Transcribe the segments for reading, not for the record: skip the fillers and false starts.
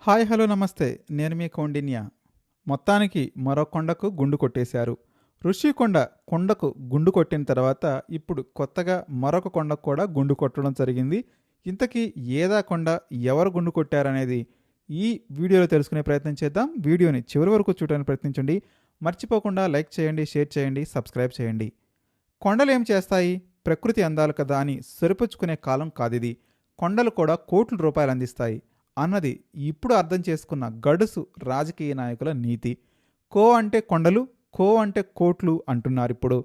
Hi hello నమస్తే. నేను మీ కౌండిన్య. మొత్తానికి మరో కొండకు గుండు కొట్టేశారు. ఋషికొండ కొండకు గుండు కొట్టిన తర్వాత ఇప్పుడు కొత్తగా మరొక కొండకు కూడా గుండు కొట్టడం జరిగింది. ఇంతకీ ఏదా కొండ, ఎవరు గుండు కొట్టారనేది ఈ వీడియోలో తెలుసుకునే ప్రయత్నం చేద్దాం. వీడియోని చివరి వరకు చూడడానికి ప్రయత్నించండి. మర్చిపోకుండా లైక్ చేయండి, షేర్ చేయండి, సబ్స్క్రైబ్ చేయండి. కొండలు ఏం చేస్తాయి? ప్రకృతి అందాలు కదా అని సరిపుచ్చుకునే కాలం కాదిది. కొండలు కూడా కోట్ల రూపాయలు అందిస్తాయి అన్నది ఇప్పుడు అర్థం చేసుకున్న గడుసు రాజకీయ నాయకుల నీతి. కో అంటే కొండలు, కో అంటే కోట్లు అంటున్నారిప్పుడు.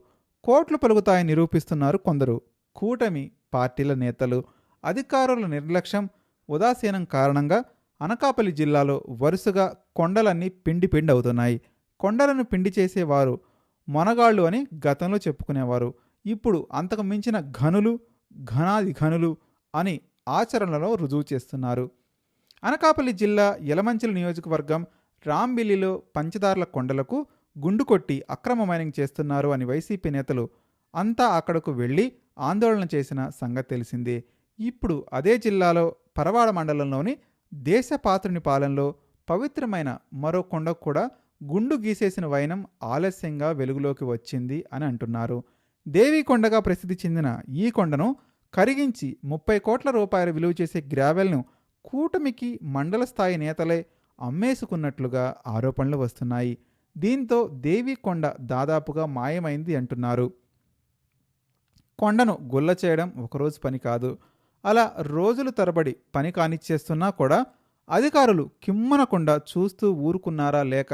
కోట్లు పలుకుతాయని నిరూపిస్తున్నారు కొందరు. కూటమి పార్టీల నేతలు. అధికారుల నిర్లక్ష్యం, ఉదాసీనం కారణంగా అనకాపల్లి జిల్లాలో వరుసగా కొండలన్నీ పిండి పిండి అవుతున్నాయి. కొండలను పిండి చేసేవారు మొనగాళ్ళు అని గతంలో చెప్పుకునేవారు. ఇప్పుడు అంతకు మించిన ఘనులు, ఘనాది ఘనులు అని ఆచరణలో రుజువు చేస్తున్నారు. అనకాపల్లి జిల్లా యలమంచిలి నియోజకవర్గం రాంబిల్లిలో పంచదార్ల కొండలకు గుండు కొట్టి అక్రమ మైనింగ్ చేస్తున్నారు అని వైసీపీ నేతలు అంతా అక్కడకు వెళ్లి ఆందోళన చేసిన సంగతి తెలిసిందే. ఇప్పుడు అదే జిల్లాలో పరవాడ మండలంలోని దేశపాత్రుని పాలెంలో పవిత్రమైన మరో కొండకు కూడా గుండు గీసేసిన వైనం ఆలస్యంగా వెలుగులోకి వచ్చింది అని అంటున్నారు. దేవీ కొండగా ప్రసిద్ధి చెందిన ఈ కొండను కరిగించి 30 కోట్ల రూపాయలు విలువ చేసే గ్రావెల్ను కూటమికి మండల స్థాయి నేతలే అమ్మేసుకున్నట్లుగా ఆరోపణలు వస్తున్నాయి. దీంతో దేవీకొండ దాదాపుగా మాయమైంది అంటున్నారు. కొండను గుల్ల చేయడం ఒకరోజు పని కాదు. అలా రోజులు తరబడి పని కానిచ్చేస్తున్నా కూడా అధికారులు కిమ్మనకుండా చూస్తూ ఊరుకున్నారా, లేక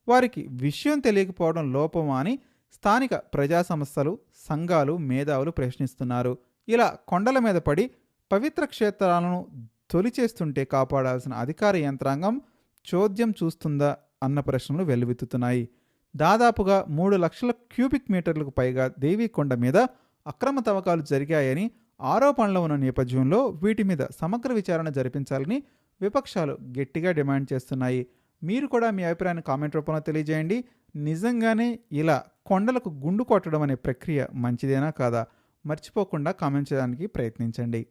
వారికి విషయం తెలియకపోవడం లోపమా అని స్థానిక ప్రజా సంస్థలు, సంఘాలు, మేధావులు ప్రశ్నిస్తున్నారు. ఇలా కొండల మీద పడి పవిత్ర క్షేత్రాలను తొలిచేస్తుంటే కాపాడాల్సిన అధికార యంత్రాంగం చోద్యం చూస్తుందా అన్న ప్రశ్నలు వెల్లువెత్తుతున్నాయి. దాదాపుగా 3 లక్షల క్యూబిక్ మీటర్లకు పైగా దేవీకొండ మీద అక్రమ తవ్వకాలు జరిగాయని ఆరోపణలు ఉన్న నేపథ్యంలో వీటి మీద సమగ్ర విచారణ జరిపించాలని విపక్షాలు గట్టిగా డిమాండ్ చేస్తున్నాయి. మీరు కూడా మీ అభిప్రాయాన్ని కామెంట్ రూపంలో తెలియజేయండి. నిజంగానే ఇలా కొండలకు గుండు కొట్టడం అనే ప్రక్రియ మంచిదేనా కాదా? మర్చిపోకుండా కామెంట్ చేయడానికి ప్రయత్నించండి.